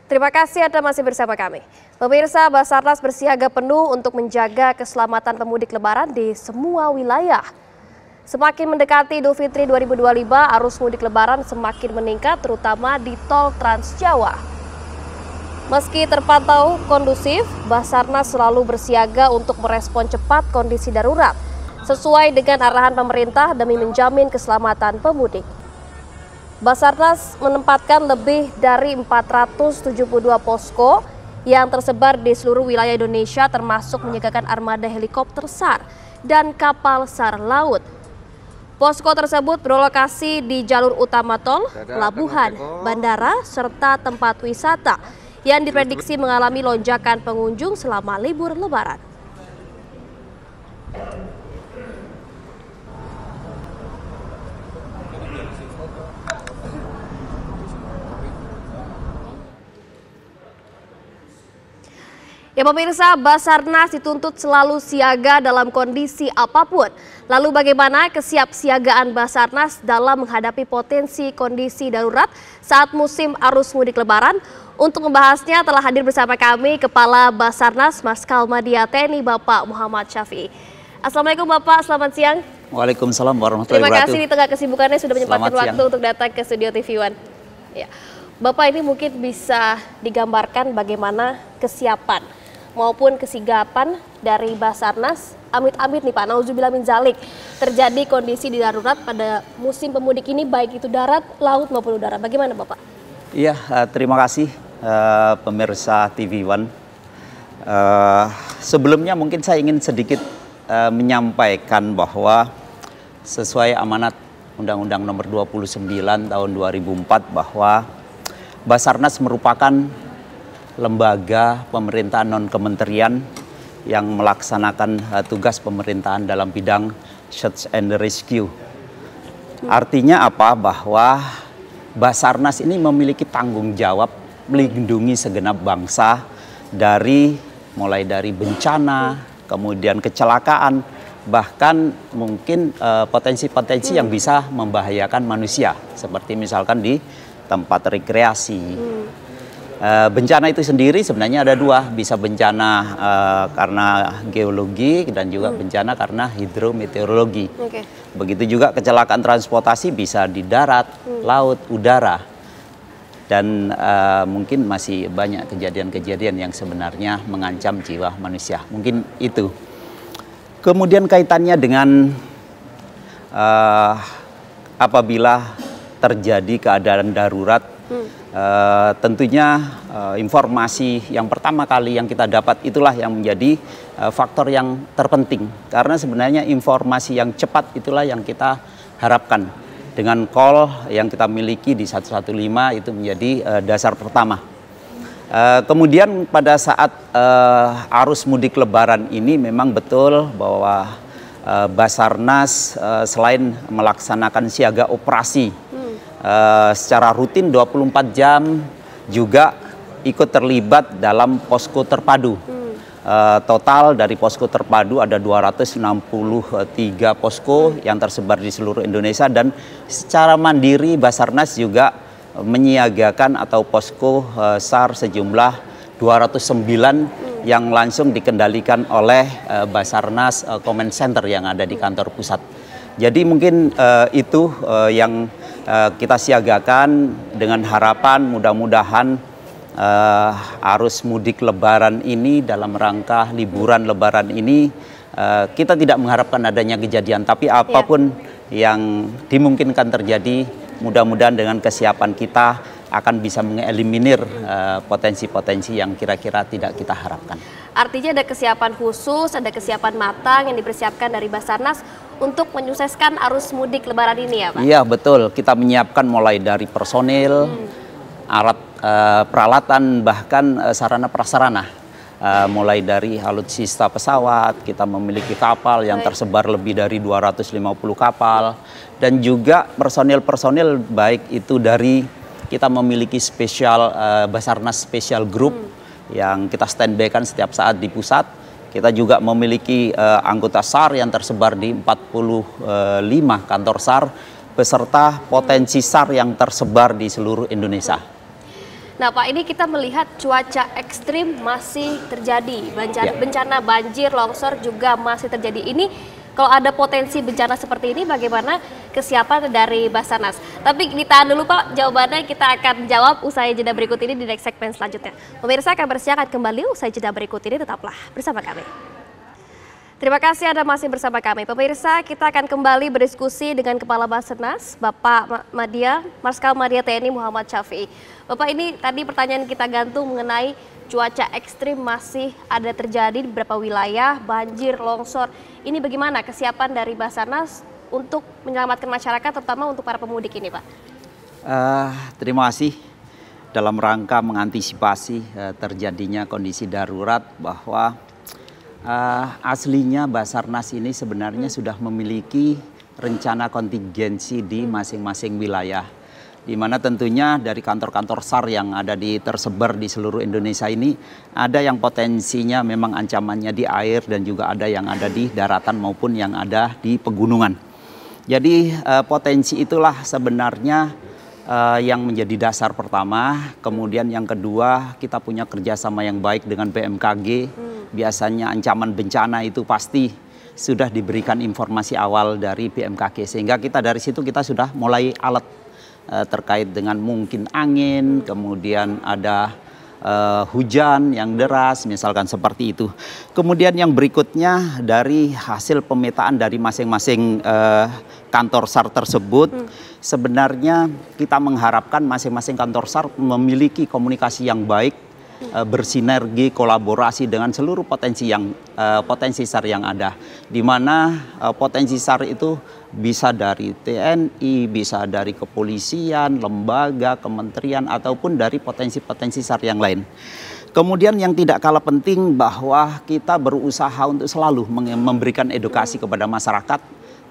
Terima kasih Anda masih bersama kami. Pemirsa, Basarnas bersiaga penuh untuk menjaga keselamatan pemudik Lebaran di semua wilayah. Semakin mendekati Idul Fitri 2025, arus mudik Lebaran semakin meningkat terutama di tol Trans Jawa. Meski terpantau kondusif, Basarnas selalu bersiaga untuk merespon cepat kondisi darurat sesuai dengan arahan pemerintah demi menjamin keselamatan pemudik. Basarnas menempatkan lebih dari 472 posko yang tersebar di seluruh wilayah Indonesia termasuk menyiagakan armada helikopter SAR dan kapal SAR laut. Posko tersebut berlokasi di jalur utama tol, pelabuhan, bandara, serta tempat wisata yang diprediksi mengalami lonjakan pengunjung selama libur Lebaran. Ya pemirsa, Basarnas dituntut selalu siaga dalam kondisi apapun. Lalu bagaimana kesiapsiagaan Basarnas dalam menghadapi potensi kondisi darurat saat musim arus mudik Lebaran? Untuk membahasnya telah hadir bersama kami Kepala Basarnas Mas Kalmadia TNI Bapak Muhammad Syafi'i. Assalamualaikum Bapak, selamat siang. Waalaikumsalam warahmatullahi wabarakatuh. Terima kasih di tengah kesibukannya sudah menyempatkan waktu untuk datang ke studio TV One. Ya. Bapak, ini mungkin bisa digambarkan bagaimana kesiapan maupun kesigapan dari Basarnas, amit-amit nih Pak, nauzubillah min zalik, terjadi kondisi di darurat pada musim pemudik ini baik itu darat, laut maupun udara. Bagaimana Bapak? Iya, terima kasih pemirsa TV One. Sebelumnya mungkin saya ingin sedikit menyampaikan bahwa sesuai amanat Undang-Undang Nomor 29 Tahun 2004 bahwa Basarnas merupakan lembaga pemerintahan non-kementerian yang melaksanakan tugas pemerintahan dalam bidang search and rescue. Artinya apa? Bahwa Basarnas ini memiliki tanggung jawab melindungi segenap bangsa mulai dari bencana, kemudian kecelakaan, bahkan mungkin potensi-potensi yang bisa membahayakan manusia, seperti misalkan di tempat rekreasi. Bencana itu sendiri sebenarnya ada dua, bisa bencana karena geologi dan juga bencana karena hidrometeorologi. Begitu juga kecelakaan transportasi bisa di darat, laut, udara. Dan mungkin masih banyak kejadian-kejadian yang sebenarnya mengancam jiwa manusia. Mungkin itu. Kemudian kaitannya dengan apabila terjadi keadaan darurat, tentunya informasi yang pertama kali yang kita dapat itulah yang menjadi faktor yang terpenting. Karena sebenarnya informasi yang cepat itulah yang kita harapkan. Dengan call yang kita miliki di 115 itu menjadi dasar pertama. Kemudian pada saat arus mudik Lebaran ini memang betul bahwa Basarnas selain melaksanakan siaga operasi secara rutin 24 jam juga ikut terlibat dalam posko terpadu. Total dari posko terpadu ada 263 posko yang tersebar di seluruh Indonesia, dan secara mandiri Basarnas juga menyiagakan atau posko SAR sejumlah 209 yang langsung dikendalikan oleh Basarnas Command Center yang ada di kantor pusat. Jadi mungkin itu yang kita siagakan dengan harapan mudah-mudahan arus mudik Lebaran ini dalam rangka liburan Lebaran ini kita tidak mengharapkan adanya kejadian, tapi apapun yang dimungkinkan terjadi, mudah-mudahan dengan kesiapan kita akan bisa mengeliminir potensi-potensi yang kira-kira tidak kita harapkan. Artinya ada kesiapan khusus, ada kesiapan matang yang dipersiapkan dari Basarnas untuk menyukseskan arus mudik Lebaran ini ya Pak? Iya betul, kita menyiapkan mulai dari personil, alat peralatan, bahkan sarana prasarana. Mulai dari alutsista pesawat, kita memiliki kapal yang tersebar lebih dari 250 kapal. Dan juga personil-personil baik itu dari, kita memiliki Basarnas Special Group yang kita standby-kan setiap saat di pusat. Kita juga memiliki anggota SAR yang tersebar di 45 kantor SAR beserta potensi SAR yang tersebar di seluruh Indonesia. Nah Pak, ini kita melihat cuaca ekstrim masih terjadi, bencana banjir, longsor juga masih terjadi. Ini kalau ada potensi bencana seperti ini, bagaimana kesiapan dari Basarnas? Tapi ditahan dulu Pak, jawabannya kita akan jawab usai jeda berikut ini di next segmen selanjutnya. Pemirsa, kabar siang akan kembali usai jeda berikut ini, tetaplah bersama kami. Terima kasih Anda masih bersama kami. Pemirsa, kita akan kembali berdiskusi dengan Kepala Basarnas, Bapak Marskal Madya TNI Muhammad Syafi'i. Bapak, ini tadi pertanyaan kita gantung mengenai cuaca ekstrim masih ada terjadi di beberapa wilayah, banjir, longsor. Ini bagaimana kesiapan dari Basarnas untuk menyelamatkan masyarakat, terutama untuk para pemudik ini Pak? Terima kasih. Dalam rangka mengantisipasi terjadinya kondisi darurat, bahwa aslinya Basarnas ini sebenarnya sudah memiliki rencana kontingensi di masing-masing wilayah, di mana tentunya dari kantor-kantor SAR yang ada tersebar di seluruh Indonesia ini ada yang potensinya memang ancamannya di air dan juga ada yang ada di daratan maupun yang ada di pegunungan. Jadi potensi itulah sebenarnya yang menjadi dasar pertama. Kemudian yang kedua, kita punya kerjasama yang baik dengan BMKG. Biasanya ancaman bencana itu pasti sudah diberikan informasi awal dari BMKG, sehingga kita dari situ kita sudah mulai alert terkait dengan mungkin angin, kemudian ada hujan yang deras, misalkan seperti itu. Kemudian yang berikutnya, dari hasil pemetaan dari masing-masing kantor SAR tersebut, sebenarnya kita mengharapkan masing-masing kantor SAR memiliki komunikasi yang baik, bersinergi, kolaborasi dengan seluruh potensi SAR yang ada, di mana potensi SAR itu bisa dari TNI, bisa dari kepolisian, lembaga, kementerian, ataupun dari potensi-potensi SAR yang lain. Kemudian yang tidak kalah penting, bahwa kita berusaha untuk selalu memberikan edukasi kepada masyarakat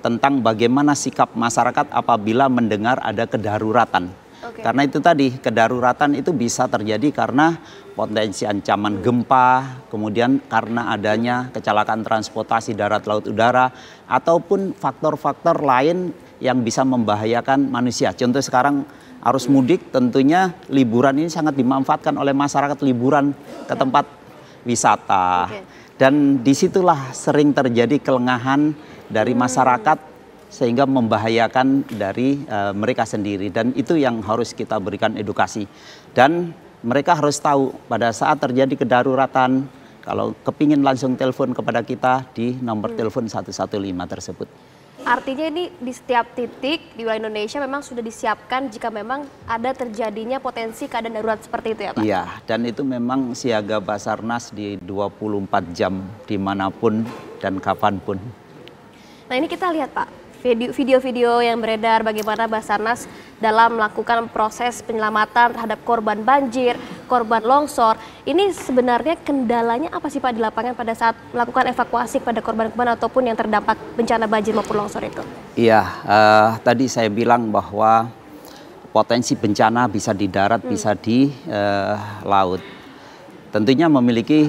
tentang bagaimana sikap masyarakat apabila mendengar ada kedaruratan. Karena itu tadi, kedaruratan itu bisa terjadi karena potensi ancaman gempa, kemudian karena adanya kecelakaan transportasi darat, laut, udara, ataupun faktor-faktor lain yang bisa membahayakan manusia. Contoh sekarang arus mudik, tentunya liburan ini sangat dimanfaatkan oleh masyarakat, liburan ke tempat wisata. Dan disitulah sering terjadi kelengahan dari masyarakat, sehingga membahayakan dari mereka sendiri, dan itu yang harus kita berikan edukasi. Dan mereka harus tahu pada saat terjadi kedaruratan, kalau kepingin langsung telepon kepada kita di nomor telepon 115 tersebut. Artinya ini di setiap titik di wilayah Indonesia memang sudah disiapkan jika memang ada terjadinya potensi keadaan darurat seperti itu ya Pak? Iya, dan itu memang siaga Basarnas di 24 jam dimanapun dan kapanpun. Nah ini kita lihat Pak, video-video yang beredar bagaimana Basarnas dalam melakukan proses penyelamatan terhadap korban banjir, korban longsor. Ini sebenarnya kendalanya apa sih Pak di lapangan pada saat melakukan evakuasi pada korban-korban ataupun yang terdampak bencana banjir maupun longsor itu? Iya, tadi saya bilang bahwa potensi bencana bisa di darat, bisa di laut. Tentunya memiliki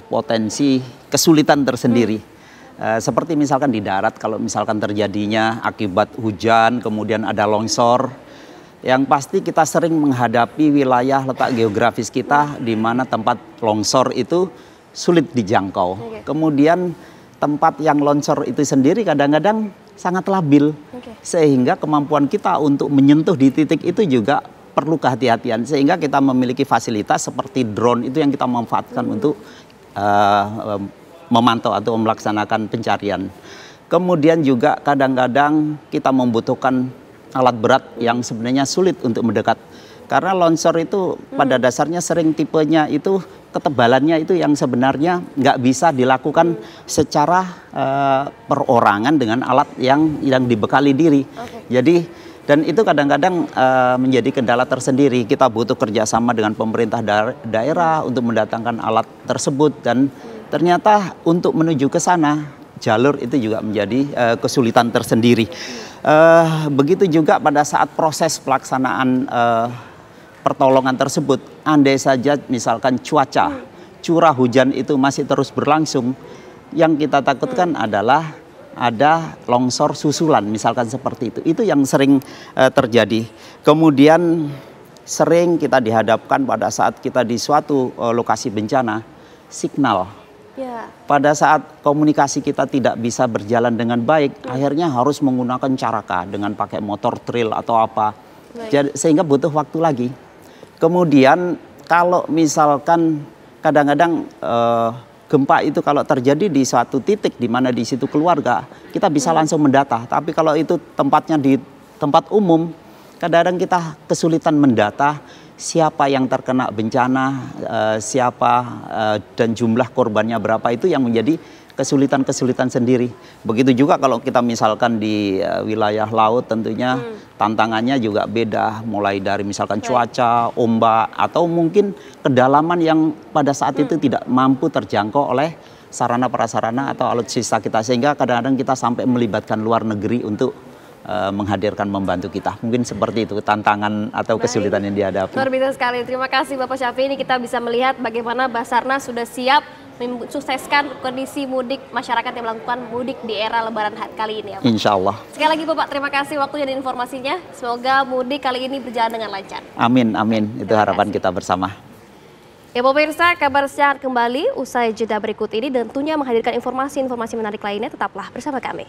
potensi kesulitan tersendiri. Seperti misalkan di darat, kalau misalkan terjadinya akibat hujan, kemudian ada longsor, yang pasti kita sering menghadapi wilayah letak geografis kita di mana tempat longsor itu sulit dijangkau. Kemudian tempat yang longsor itu sendiri kadang-kadang sangat labil, sehingga kemampuan kita untuk menyentuh di titik itu juga perlu kehati-hatian. Sehingga kita memiliki fasilitas seperti drone itu yang kita manfaatkan untuk memantau atau melaksanakan pencarian. Kemudian juga kadang-kadang kita membutuhkan alat berat yang sebenarnya sulit untuk mendekat. Karena longsor itu pada dasarnya sering tipenya itu ketebalannya itu yang sebenarnya nggak bisa dilakukan secara perorangan dengan alat yang dibekali diri. Jadi dan itu kadang-kadang menjadi kendala tersendiri. Kita butuh kerjasama dengan pemerintah daerah untuk mendatangkan alat tersebut, dan ternyata untuk menuju ke sana jalur itu juga menjadi kesulitan tersendiri. Begitu juga pada saat proses pelaksanaan pertolongan tersebut, andai saja misalkan curah hujan itu masih terus berlangsung, yang kita takutkan adalah ada longsor susulan misalkan seperti itu. Itu yang sering terjadi. Kemudian sering kita dihadapkan pada saat kita di suatu lokasi bencana, signal. Ya. Pada saat komunikasi kita tidak bisa berjalan dengan baik, akhirnya harus menggunakan caraka dengan pakai motor trail atau apa. Jadi, sehingga butuh waktu lagi. Kemudian kalau misalkan kadang-kadang gempa itu kalau terjadi di suatu titik di mana di situ keluarga, kita bisa langsung mendata. Tapi kalau itu tempatnya di tempat umum, kadang-kadang kita kesulitan mendata siapa yang terkena bencana, dan jumlah korbannya berapa, itu yang menjadi kesulitan-kesulitan sendiri. Begitu juga kalau kita misalkan di wilayah laut, tentunya tantangannya juga beda, mulai dari misalkan cuaca, ombak, atau mungkin kedalaman yang pada saat itu tidak mampu terjangkau oleh sarana prasarana atau alutsista kita, sehingga kadang-kadang kita sampai melibatkan luar negeri untuk menghadirkan membantu kita. Mungkin seperti itu tantangan atau kesulitan yang dihadapi. Luar biasa sekali. Terima kasih Bapak Syafi'i. Ini kita bisa melihat bagaimana Basarnas sudah siap mensukseskan kondisi mudik masyarakat yang melakukan mudik di era Lebaran kali ini. Ya, Insya Allah. Sekali lagi Bapak, terima kasih waktunya dan informasinya. Semoga mudik kali ini berjalan dengan lancar. Amin, amin. Itu harapan kita bersama. Ya pemirsa, kabar sehat kembali usai jeda berikut ini dan tentunya menghadirkan informasi-informasi menarik lainnya. Tetaplah bersama kami.